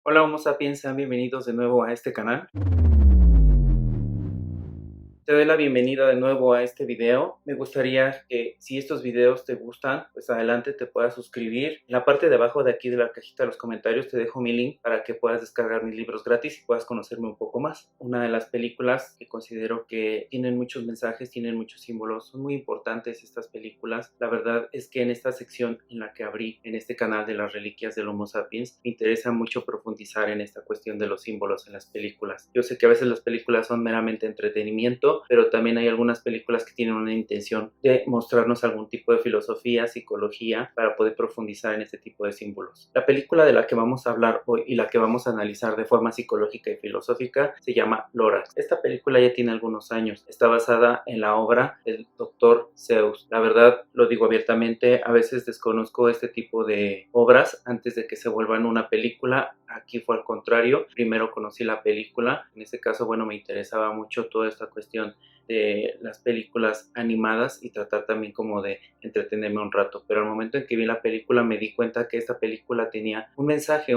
Hola Homo sapiens, sean bienvenidos de nuevo a este canal. Te doy la bienvenida de nuevo a este video. Me gustaría que si estos videos te gustan, pues adelante te puedas suscribir. En la parte de abajo de aquí de la cajita de los comentarios te dejo mi link para que puedas descargar mis libros gratis y puedas conocerme un poco más. Una de las películas que considero que tienen muchos mensajes, tienen muchos símbolos, son muy importantes estas películas. La verdad es que en esta sección en la que abrí en este canal de las reliquias del Homo sapiens, me interesa mucho profundizar en esta cuestión de los símbolos en las películas. Yo sé que a veces las películas son meramente entretenimiento, pero también hay algunas películas que tienen una intención de mostrarnos algún tipo de filosofía, psicología, para poder profundizar en este tipo de símbolos. La película de la que vamos a hablar hoy y la que vamos a analizar de forma psicológica y filosófica se llama Lorax. Esta película ya tiene algunos años, está basada en la obra del Dr. Seuss. La verdad, lo digo abiertamente, a veces desconozco este tipo de obras antes de que se vuelvan una película. Aquí fue al contrario, primero conocí la película, en este caso, bueno, me interesaba mucho toda esta cuestión de las películas animadas y tratar también como de entretenerme un rato, pero al momento en que vi la película me di cuenta que esta película tenía un mensaje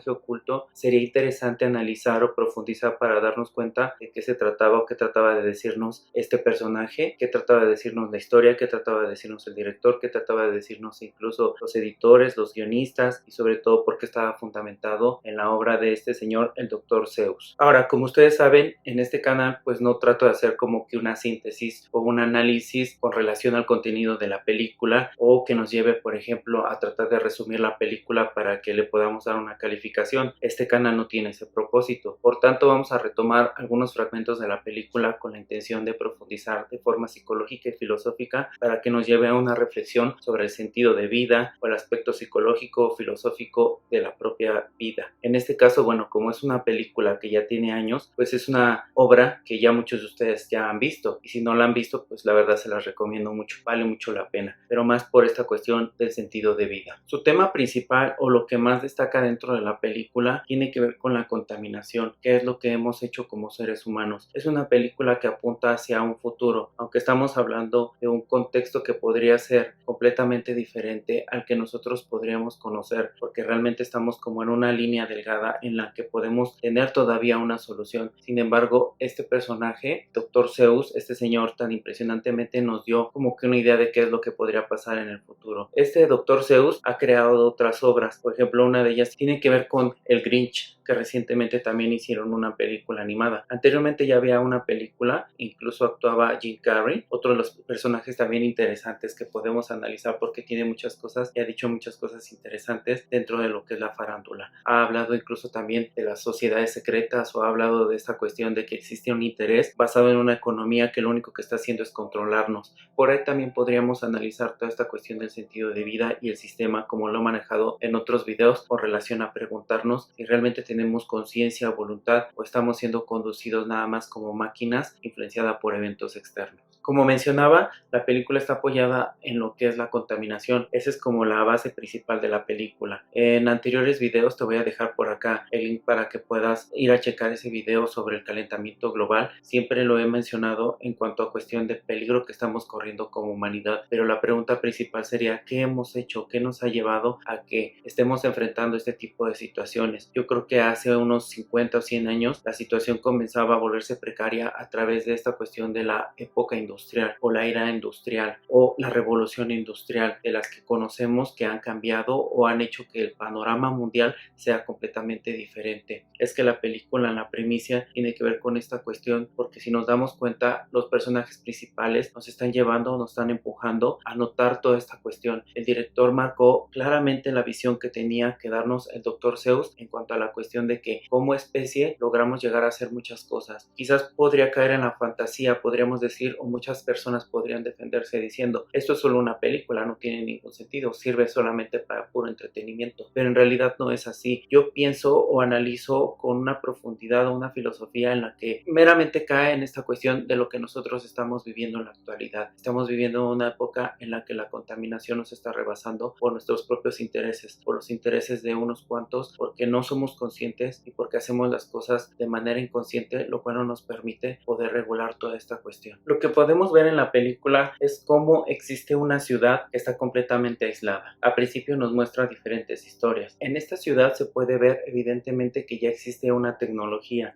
oculto. Sería interesante analizar o profundizar para darnos cuenta de qué se trataba o qué trataba de decirnos este personaje, qué trataba de decirnos la historia, qué trataba de decirnos el director, qué trataba de decirnos incluso los editores, los guionistas y sobre todo porque estaba fundamentado en la obra de este señor, el Dr. Seuss. Ahora, como ustedes saben, en este canal pues no trato de hacer como que una síntesis o un análisis con relación al contenido de la película o que nos lleve, por ejemplo, a tratar de resumir la película para que le podamos dar una calificación. Este canal no tiene ese propósito. Por tanto, vamos a retomar algunos fragmentos de la película con la intención de profundizar de forma psicológica y filosófica para que nos lleve a una reflexión sobre el sentido de vida o el aspecto psicológico o filosófico de la propia vida. En este caso, bueno, como es una película que ya tiene años, pues es una obra que ya muchos de ustedes ya han visto, y si no la han visto, pues la verdad se las recomiendo mucho, vale mucho la pena, pero más por esta cuestión del sentido de vida. Su tema principal o lo que más destaca dentro de la película tiene que ver con la contaminación, que es lo que hemos hecho como seres humanos. Es una película que apunta hacia un futuro, aunque estamos hablando de un contexto que podría ser completamente diferente al que nosotros podríamos conocer, porque realmente estamos como en una línea delgada en la que podemos tener todavía una solución. Sin embargo, este personaje, Dr. Seuss, este señor tan impresionantemente nos dio como que una idea de qué es lo que podría pasar en el futuro. Este Dr. Seuss ha creado otras obras, por ejemplo, una de ellas tiene que ver con el Grinch, que recientemente también hicieron una película animada. Anteriormente ya había una película, incluso actuaba Jim Carrey, otro de los personajes también interesantes que podemos analizar porque tiene muchas cosas y ha dicho muchas cosas interesantes dentro de lo que es la farándula. Ha hablado incluso también de las sociedades secretas o ha hablado de esta cuestión de que existe un interés basado en una economía que lo único que está haciendo es controlarnos. Por ahí también podríamos analizar toda esta cuestión del sentido de vida y el sistema como lo he manejado en otros videos con relación a preguntarnos si realmente tenemos conciencia o voluntad o estamos siendo conducidos nada más como máquinas influenciadas por eventos externos. Como mencionaba, la película está apoyada en lo que es la contaminación. Esa es como la base principal de la película. En anteriores videos te voy a dejar por acá el link para que puedas ir a checar ese video sobre el calentamiento global. Siempre lo he mencionado en cuanto a cuestión de peligro que estamos corriendo como humanidad, pero la pregunta principal sería ¿qué hemos hecho? ¿Qué nos ha llevado a que estemos enfrentando este tipo de situaciones? Yo creo que hace unos 50 o 100 años la situación comenzaba a volverse precaria a través de esta cuestión de la época industrial o la era industrial o la revolución industrial de las que conocemos que han cambiado o han hecho que el panorama mundial sea completamente diferente. Es que la película en la primicia tiene que ver con esta cuestión porque si nos damos cuenta los personajes principales nos están llevando, nos están empujando a notar toda esta cuestión. El director marcó claramente la visión que tenía que darnos el Dr. Seuss en cuanto a la cuestión de que como especie logramos llegar a hacer muchas cosas. Quizás podría caer en la fantasía, podríamos decir, o muchas personas podrían defenderse diciendo esto es solo una película, no tiene ningún sentido, sirve solamente para puro entretenimiento, pero en realidad no es así. Yo pienso o analizo con una profundidad o una filosofía en la que meramente cae en esta cuestión de lo que nosotros estamos viviendo en la actualidad. Estamos viviendo una época en la que la contaminación nos está rebasando por nuestros propios intereses, por los intereses de unos cuantos, porque no somos conscientes y porque hacemos las cosas de manera inconsciente, lo cual no nos permite poder regular toda esta cuestión. Lo que podemos podemos ver en la película es cómo existe una ciudad que está completamente aislada. Al principio nos muestra diferentes historias. En esta ciudad se puede ver evidentemente que ya existe una tecnología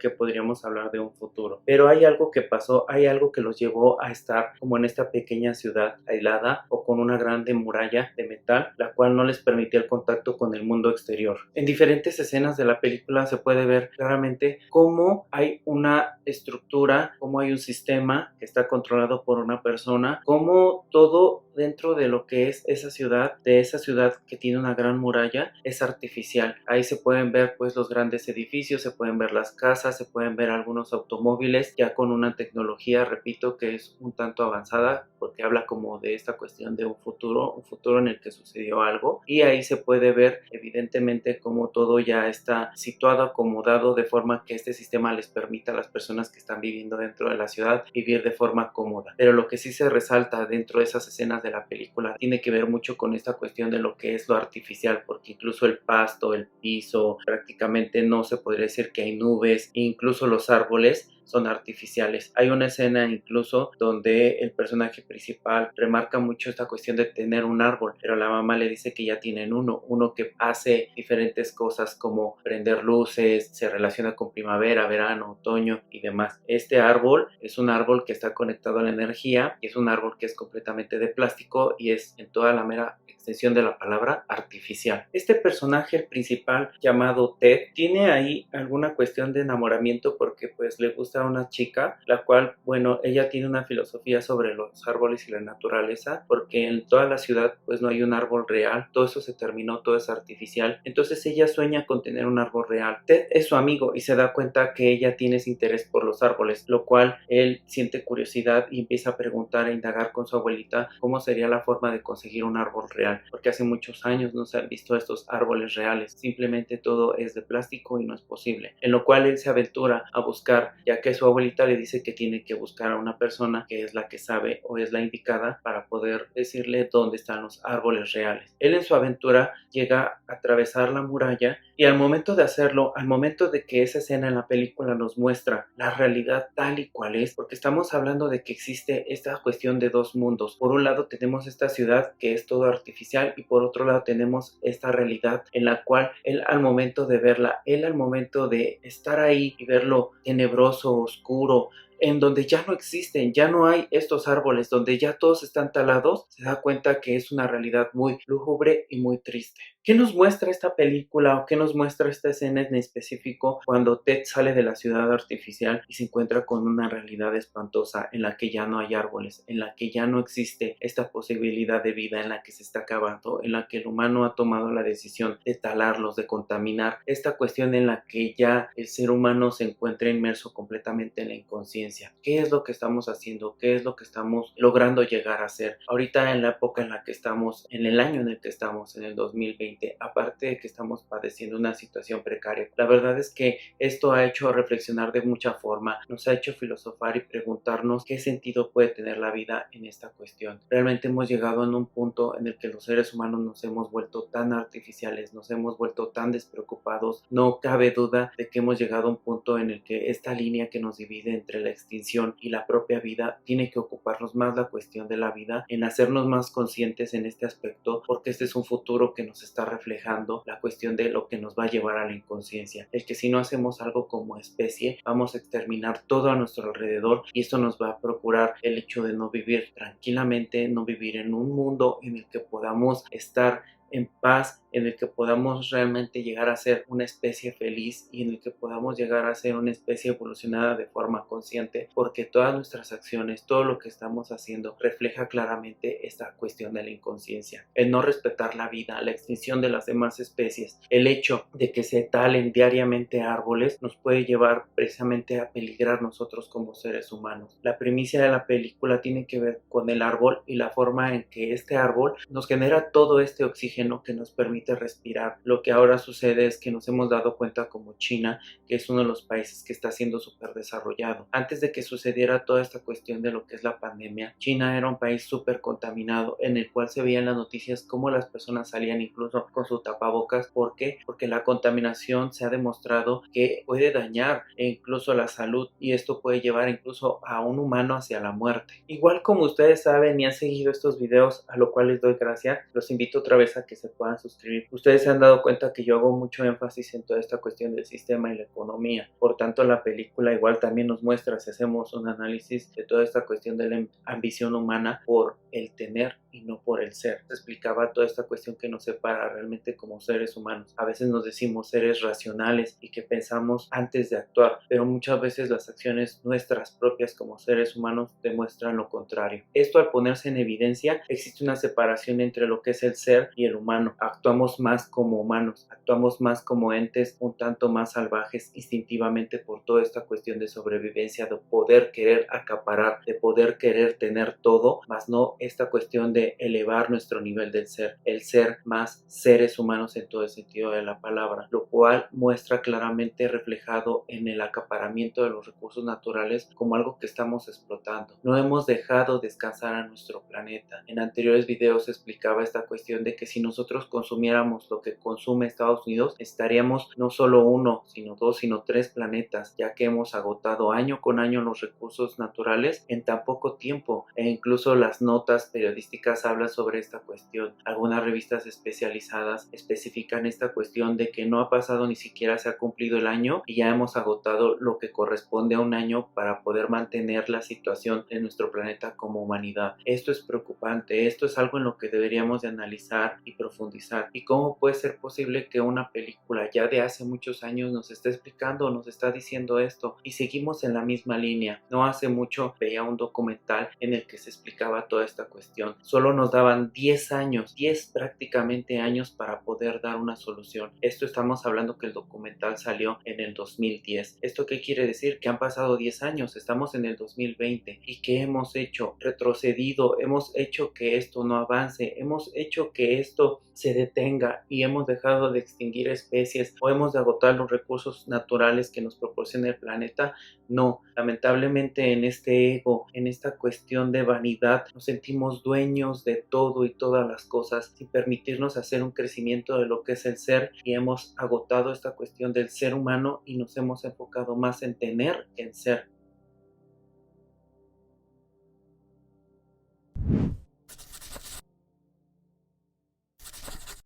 que podríamos hablar de un futuro. Pero hay algo que pasó, hay algo que los llevó a estar como en esta pequeña ciudad aislada o con una grande muralla de metal, la cual no les permitía el contacto con el mundo exterior. En diferentes escenas de la película se puede ver claramente cómo hay una estructura, cómo hay un sistema que está controlado por una persona, cómo todo dentro de lo que es esa ciudad, de esa ciudad que tiene una gran muralla, es artificial. Ahí se pueden ver pues los grandes edificios, se pueden ver las casas, se pueden ver algunos automóviles ya con una tecnología, repito, que es un tanto avanzada porque habla como de esta cuestión de un futuro en el que sucedió algo, y ahí se puede ver evidentemente cómo todo ya está situado, acomodado de forma que este sistema les permita a las personas que están viviendo dentro de la ciudad vivir de forma cómoda. Pero lo que sí se resalta dentro de esas escenas de la película tiene que ver mucho con esta cuestión de lo que es lo artificial, porque incluso el pasto, el piso, prácticamente no se podría decir que hay nubes, incluso los árboles son artificiales. Hay una escena incluso donde el personaje principal remarca mucho esta cuestión de tener un árbol, pero la mamá le dice que ya tienen uno que hace diferentes cosas como prender luces, se relaciona con primavera, verano, otoño y demás. Este árbol es un árbol que está conectado a la energía, y es un árbol que es completamente de plástico y es en toda la mera extensión de la palabra artificial. Este personaje principal llamado Ted tiene ahí alguna cuestión de enamoramiento porque pues le gusta a una chica, la cual, bueno, ella tiene una filosofía sobre los árboles y la naturaleza, porque en toda la ciudad pues no hay un árbol real, todo eso se terminó, todo es artificial, entonces ella sueña con tener un árbol real. Ted es su amigo y se da cuenta que ella tiene ese interés por los árboles, lo cual él siente curiosidad y empieza a preguntar e indagar con su abuelita cómo sería la forma de conseguir un árbol real, porque hace muchos años no se han visto estos árboles reales, simplemente todo es de plástico y no es posible, en lo cual él se aventura a buscar, ya que su abuelita le dice que tiene que buscar a una persona que es la que sabe o es la indicada para poder decirle dónde están los árboles reales. Él en su aventura llega a atravesar la muralla y al momento de hacerlo, al momento de que esa escena en la película nos muestra la realidad tal y cual es, porque estamos hablando de que existe esta cuestión de dos mundos. Por un lado tenemos esta ciudad que es todo artificial y por otro lado tenemos esta realidad en la cual él al momento de verla, él al momento de estar ahí y verlo tenebroso, oscuro, en donde ya no existen, ya no hay estos árboles, donde ya todos están talados, se da cuenta que es una realidad muy lúgubre y muy triste. ¿Qué nos muestra esta película o qué nos muestra esta escena en específico cuando Ted sale de la ciudad artificial y se encuentra con una realidad espantosa en la que ya no hay árboles, en la que ya no existe esta posibilidad de vida, en la que se está acabando, en la que el humano ha tomado la decisión de talarlos, de contaminar, esta cuestión en la que ya el ser humano se encuentra inmerso completamente en la inconsciencia? ¿Qué es lo que estamos haciendo? ¿Qué es lo que estamos logrando llegar a ser? Ahorita en la época en la que estamos, en el año en el que estamos, en el 2020, aparte de que estamos padeciendo una situación precaria, la verdad es que esto ha hecho reflexionar de mucha forma, nos ha hecho filosofar y preguntarnos qué sentido puede tener la vida en esta cuestión. Realmente hemos llegado en un punto en el que los seres humanos nos hemos vuelto tan artificiales, nos hemos vuelto tan despreocupados. No cabe duda de que hemos llegado a un punto en el que esta línea que nos divide entre la extinción y la propia vida tiene que ocuparnos más la cuestión de la vida, en hacernos más conscientes en este aspecto, porque este es un futuro que nos está reflejando la cuestión de lo que nos va a llevar a la inconsciencia, el que si no hacemos algo como especie vamos a exterminar todo a nuestro alrededor, y esto nos va a procurar el hecho de no vivir tranquilamente, no vivir en un mundo en el que podamos estar en paz, en el que podamos realmente llegar a ser una especie feliz y en el que podamos llegar a ser una especie evolucionada de forma consciente, porque todas nuestras acciones, todo lo que estamos haciendo refleja claramente esta cuestión de la inconsciencia, el no respetar la vida, la extinción de las demás especies, el hecho de que se talen diariamente árboles nos puede llevar precisamente a peligrar nosotros como seres humanos. La primicia de la película tiene que ver con el árbol y la forma en que este árbol nos genera todo este oxígeno que nos permite permite respirar. Lo que ahora sucede es que nos hemos dado cuenta como China, que es uno de los países que está siendo súper desarrollado. Antes de que sucediera toda esta cuestión de lo que es la pandemia, China era un país súper contaminado en el cual se veían las noticias cómo las personas salían incluso con su tapabocas. ¿Por qué? Porque la contaminación se ha demostrado que puede dañar incluso la salud y esto puede llevar incluso a un humano hacia la muerte. Igual como ustedes saben y han seguido estos videos, a lo cual les doy gracias, los invito otra vez a que se puedan suscribir. Ustedes se han dado cuenta que yo hago mucho énfasis en toda esta cuestión del sistema y la economía. Por tanto, la película igual también nos muestra, si hacemos un análisis de toda esta cuestión de la ambición humana por el tener y no por el ser. Se explicaba toda esta cuestión que nos separa realmente como seres humanos. A veces nos decimos seres racionales y que pensamos antes de actuar, pero muchas veces las acciones nuestras propias como seres humanos demuestran lo contrario. Esto, al ponerse en evidencia, existe una separación entre lo que es el ser y el humano. Actuamos más como humanos, actuamos más como entes un tanto más salvajes instintivamente por toda esta cuestión de sobrevivencia, de poder querer acaparar, de poder querer tener todo, más no esta cuestión de elevar nuestro nivel del ser, el ser más seres humanos en todo el sentido de la palabra, lo cual muestra claramente reflejado en el acaparamiento de los recursos naturales como algo que estamos explotando. No hemos dejado descansar a nuestro planeta. En anteriores videos explicaba esta cuestión de que si nosotros consumiéramos lo que consume Estados Unidos, estaríamos no solo uno, sino dos, sino tres planetas, ya que hemos agotado año con año los recursos naturales en tan poco tiempo, e incluso las notas periodísticas hablan sobre esta cuestión. Algunas revistas especializadas especifican esta cuestión de que no ha pasado ni siquiera se ha cumplido el año y ya hemos agotado lo que corresponde a un año para poder mantener la situación de nuestro planeta como humanidad. Esto es preocupante, esto es algo en lo que deberíamos de analizar y profundizar. ¿Y cómo puede ser posible que una película ya de hace muchos años nos esté explicando, nos está diciendo esto y seguimos en la misma línea? No hace mucho veía un documental en el que se explicaba toda esta cuestión. Solo nos daban 10 años, 10 prácticamente años para poder dar una solución. Esto estamos hablando que el documental salió en el 2010. ¿Esto qué quiere decir? Que han pasado 10 años, estamos en el 2020. ¿Y qué hemos hecho? Retrocedido, hemos hecho que esto no avance, hemos hecho que esto se detenga y hemos dejado de extinguir especies o hemos de agotar los recursos naturales que nos proporciona el planeta. No, lamentablemente en este ego, en esta cuestión de vanidad, nos sentimos dueños de todo y todas las cosas sin permitirnos hacer un crecimiento de lo que es el ser y hemos agotado esta cuestión del ser humano y nos hemos enfocado más en tener que en ser.